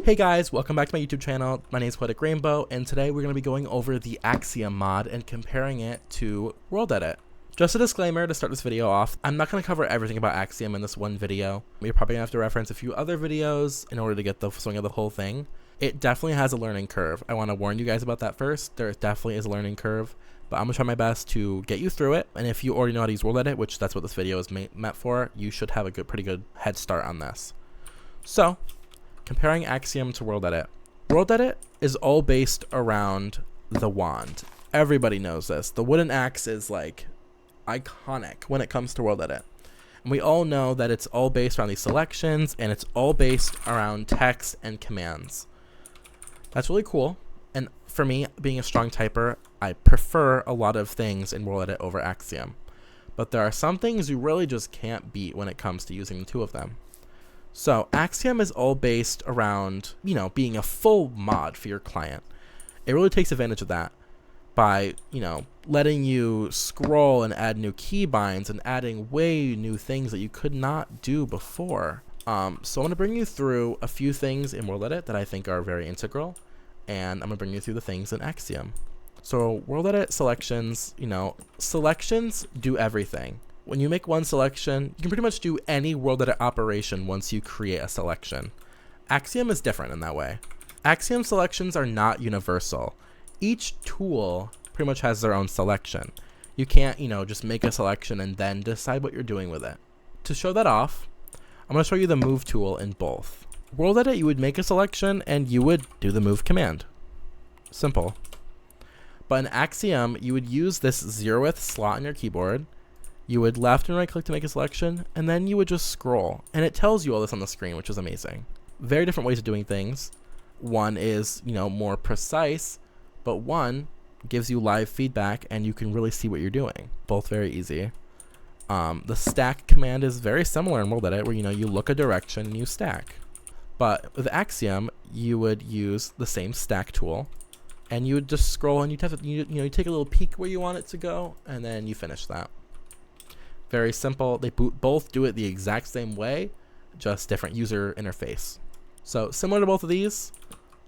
Hey guys, welcome back to my YouTube channel. My name is Poetic Rainbow, and today we're going to be going over the Axiom mod and comparing it to World Edit. Just a disclaimer to start this video off, I'm not going to cover everything about Axiom in this one video. You're probably going to have to reference a few other videos in order to get the swing of the whole thing. It definitely has a learning curve. I want to warn you guys about that first. There definitely is a learning curve, but I'm going to try my best to get you through it. And if you already know how to use World Edit, which that's what this video is meant for, you should have a pretty good head start on this. So, comparing Axiom to World Edit. World Edit is all based around the wand. Everybody knows this. The wooden axe is like iconic when it comes to World Edit. And we all know that it's all based around these selections and it's all based around text and commands. That's really cool. And for me, being a strong typer, I prefer a lot of things in World Edit over Axiom. But there are some things you really just can't beat when it comes to using the two of them. So Axiom is all based around, being a full mod for your client. It really takes advantage of that by, letting you scroll and add new keybinds and adding way new things that you could not do before. So I'm going to bring you through a few things in World Edit that I think are very integral, and I'm going to bring you through the things in Axiom. So World Edit selections, selections do everything. When you make one selection, you can pretty much do any World Edit operation once you create a selection. Axiom is different in that way. Axiom selections are not universal. Each tool pretty much has their own selection. You can't, just make a selection and then decide what you're doing with it. To show that off, I'm going to show you the move tool in both. World Edit, you would make a selection and you would do the move command. Simple. But in Axiom, you would use this 0th slot on your keyboard. You would left and right click to make a selection, and then you would just scroll. And it tells you all this on the screen, which is amazing. Very different ways of doing things. One is, more precise, but one gives you live feedback and you can really see what you're doing. Both very easy. The stack command is very similar in World Edit, where, you look a direction and you stack. But with Axiom, you would use the same stack tool, and you would just scroll and you take a little peek where you want it to go, and then you finish that. Very simple. They both do it the exact same way, just different user interface. So similar to both of these,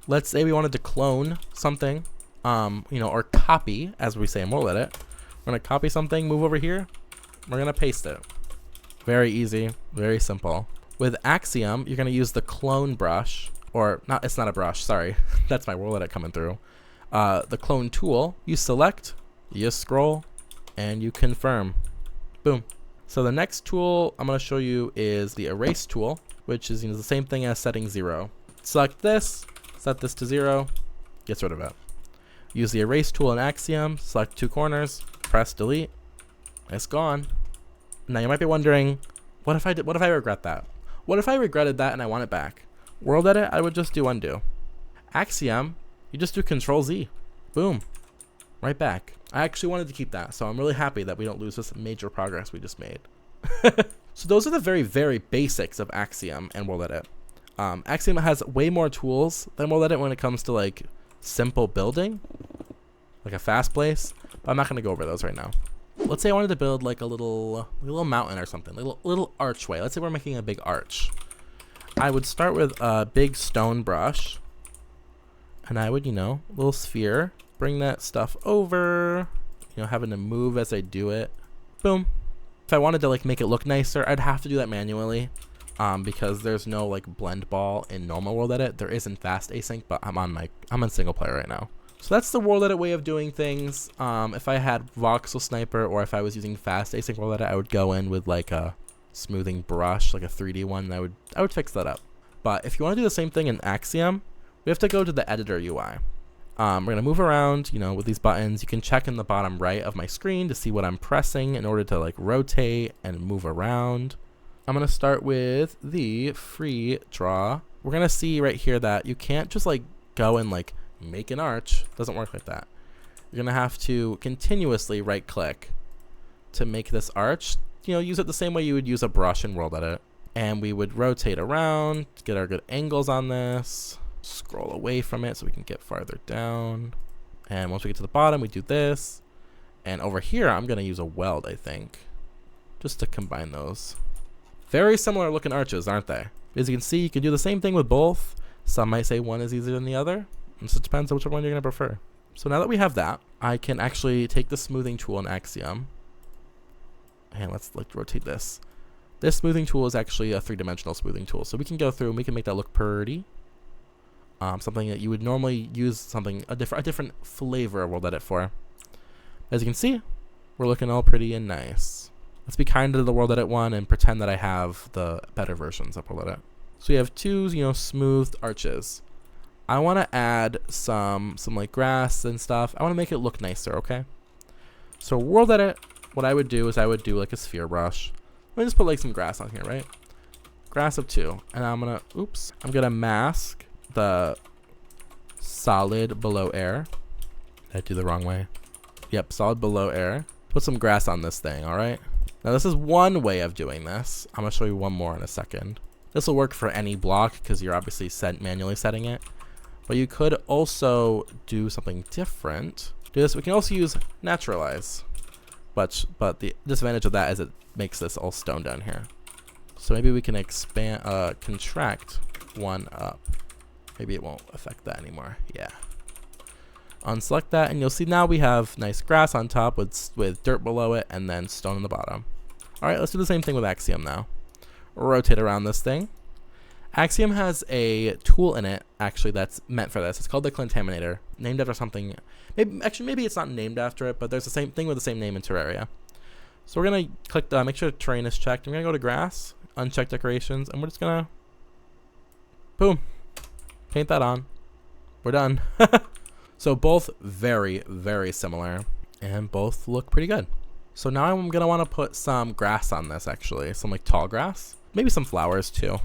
let's say we wanted to clone something, or copy, as we say in World Edit. We're going to copy something, move over here, we're going to paste it. Very easy, very simple. With Axiom, you're going to use the clone brush, or not, it's not a brush, sorry. That's my World Edit coming through. The clone tool, you select, you scroll, and you confirm. Boom. So the next tool I'm going to show you is the erase tool, which is the same thing as setting 0. Select this, set this to 0, gets rid of it. Use the erase tool in Axiom, select two corners, press delete, it's gone. Now you might be wondering, what if I regret that? What if I regretted that and I want it back? World Edit, I would just do undo. Axiom, you just do Control Z. Boom. Right back. I actually wanted to keep that, so I'm really happy that we don't lose this major progress we just made. So those are the very, very basics of Axiom and World Edit. Axiom has way more tools than World Edit when it comes to like simple building, like a fast place, but I'm not going to go over those right now. Let's say I wanted to build like a little mountain or something, little archway. Let's say we're making a big arch. I would start with a big stone brush, and I would, little sphere. Bring that stuff over, having to move as I do it. Boom. If I wanted to make it look nicer, I'd have to do that manually, because there's no blend ball in normal World Edit. There is in fast async, but I'm on single player right now. So that's the World Edit way of doing things. If I had Voxel Sniper or if I was using fast async World Edit, I would go in with a smoothing brush, like a 3D one, and I would fix that up. But if you want to do the same thing in Axiom, we have to go to the editor UI. We're going to move around, with these buttons. You can check in the bottom right of my screen to see what I'm pressing in order to rotate and move around. I'm going to start with the free draw. We're going to see right here that you can't just go and make an arch. It doesn't work like that. You're going to have to continuously right click to make this arch. Use it the same way you would use a brush in World Edit. And we would rotate around to get our good angles on this. Scroll away from it so we can get farther down, and once we get to the bottom we do this, and over here I'm gonna use a weld, I think, just to combine those. Very similar looking arches, aren't they? As you can see, you can do the same thing with both. Some might say one is easier than the other. It just depends on which one you're going to prefer. So now that we have that, I can actually take the smoothing tool in Axiom. And let's like rotate this. This smoothing tool is actually a 3-dimensional smoothing tool. So we can go through and we can make that look pretty. Something that you would normally use a different flavor of World Edit for. As you can see, we're looking all pretty and nice. Let's be kind to the World Edit one and pretend that I have the better versions of World Edit. So we have two, smoothed arches. I want to add some like grass and stuff. I want to make it look nicer, okay? So World Edit, what I would do is I would do like a sphere brush. Let me just put like some grass on here, right? Grass of 2, and I'm gonna mask the solid below air. Did I do the wrong way? Yep, solid below air. Put some grass on this thing, all right? Now this is one way of doing this. I'm gonna show you one more in a second. This will work for any block because you're obviously manually setting it. But you could also do something different. Do this. We can also use naturalize. But the disadvantage of that is it makes this all stone down here. So maybe we can contract one up. Maybe it won't affect that anymore. Yeah. Unselect that, and you'll see now we have nice grass on top with dirt below it, and then stone on the bottom. All right, let's do the same thing with Axiom now. Rotate around this thing. Axiom has a tool in it, actually, that's meant for this. It's called the Contaminator, named after something. Maybe it's not named after it, but there's the same thing with the same name in Terraria. So we're gonna click make sure terrain is checked. I'm gonna go to grass, uncheck decorations, and we're just gonna, boom, paint that on. We're done. So both very, very similar, and both look pretty good. So now I'm gonna want to put some grass on this, actually, some like tall grass, maybe some flowers too.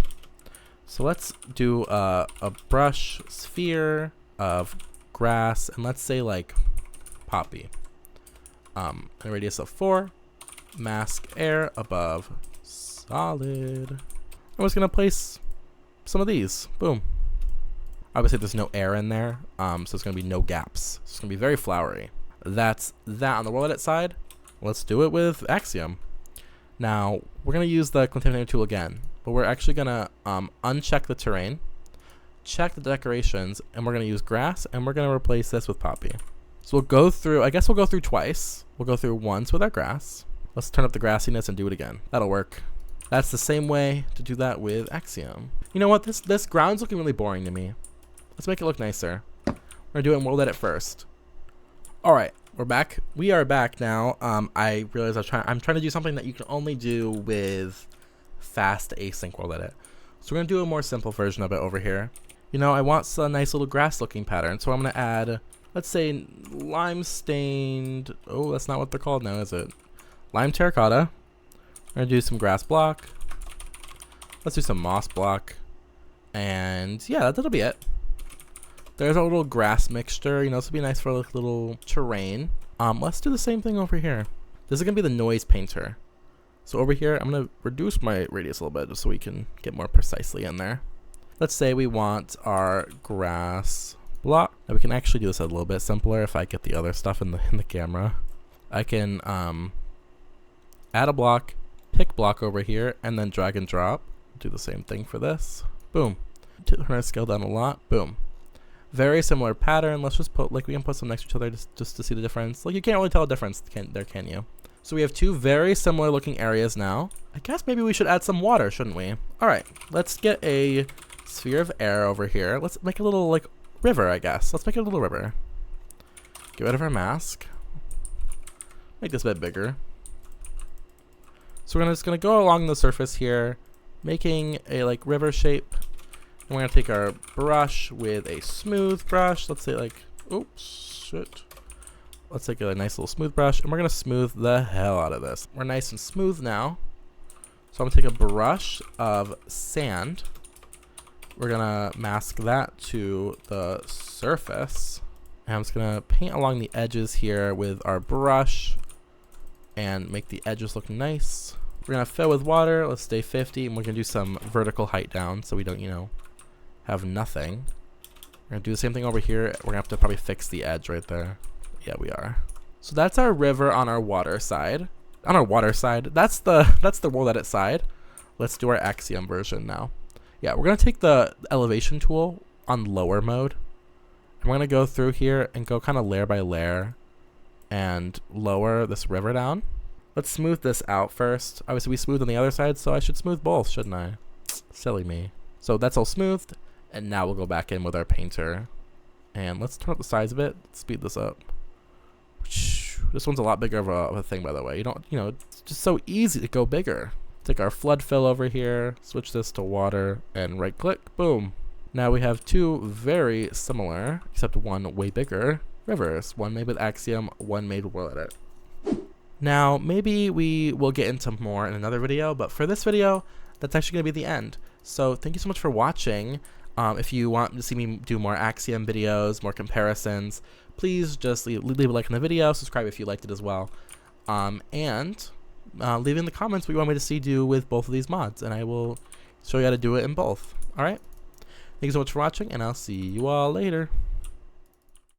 So let's do a brush sphere of grass, and let's say like poppy. A radius of 4, mask air above solid. I'm just gonna place some of these. Boom. Obviously there's no air in there, so it's gonna be no gaps. It's gonna be very flowery. That's that on the World Edit side. Let's do it with Axiom. Now we're gonna use the Contaminator tool again, but we're actually gonna uncheck the terrain, check the decorations, and we're gonna use grass, and we're gonna replace this with poppy. So we'll go through, I guess we'll go through twice. We'll go through once with our grass. Let's turn up the grassiness and do it again. That'll work. That's the same way to do that with Axiom. You know what, this ground's looking really boring to me. Let's make it look nicer. We're gonna do it in World Edit first. All right, we're back. We are back now. I realized I'm trying to do something that you can only do with fast async World Edit. So we're gonna do a more simple version of it over here. I want a nice little grass looking pattern. So I'm gonna add, let's say lime stained. Oh, that's not what they're called now, is it? Lime terracotta. We're gonna do some grass block. Let's do some moss block. And yeah, that'll be it. There's a little grass mixture, this would be nice for like little terrain. Let's do the same thing over here. This is gonna be the noise painter. So over here, I'm gonna reduce my radius a little bit just so we can get more precisely in there. Let's say we want our grass block. Now we can actually do this a little bit simpler if I get the other stuff in the camera. I can add a block, pick block over here, and then drag and drop. Do the same thing for this. Boom. Turn our scale down a lot. Boom. Very similar pattern. Let's just put, we can put some next to each other just to see the difference. You can't really tell a difference, can you? So we have two very similar looking areas now. I guess maybe we should add some water, shouldn't we? All right, let's get a sphere of air over here. Let's make a little, river, I guess. Let's make it a little river. Get rid of our mask. Make this a bit bigger. So we're just gonna go along the surface here, making a, river shape. And we're gonna take our brush with a smooth brush. Let's say oops, shit. Let's take a nice little smooth brush, and we're gonna smooth the hell out of this. We're nice and smooth now. So I'm gonna take a brush of sand. We're gonna mask that to the surface. And I'm just gonna paint along the edges here with our brush and make the edges look nice. We're gonna fill with water. Let's stay 50, and we're gonna do some vertical height down so we don't, have nothing. We're gonna do the same thing over here. We're gonna have to probably fix the edge right there. Yeah, we are. So that's our river on our water side. On our water side, that's the World Edit side. Let's do our Axiom version now. Yeah, we're gonna take the elevation tool on lower mode. I'm going to go through here and go kind of layer by layer and lower this river down. Let's smooth this out first. Obviously we smoothed on the other side, so I should smooth both, shouldn't I? Silly me. So that's all smoothed, and now we'll go back in with our painter. And let's turn up the size of it, speed this up. This one's a lot bigger of a thing, by the way. It's just so easy to go bigger. Take our flood fill over here, switch this to water, and right click, boom. Now we have two very similar, except one way bigger, rivers. One made with Axiom, one made with World Edit. Now, maybe we will get into more in another video, but for this video, that's actually going to be the end. So thank you so much for watching. If you want to see me do more Axiom videos, more comparisons, please just leave a like on the video, subscribe if you liked it as well, and leave in the comments what you want me to see do with both of these mods, and I will show you how to do it in both. Alright? Thank you so much for watching, and I'll see you all later.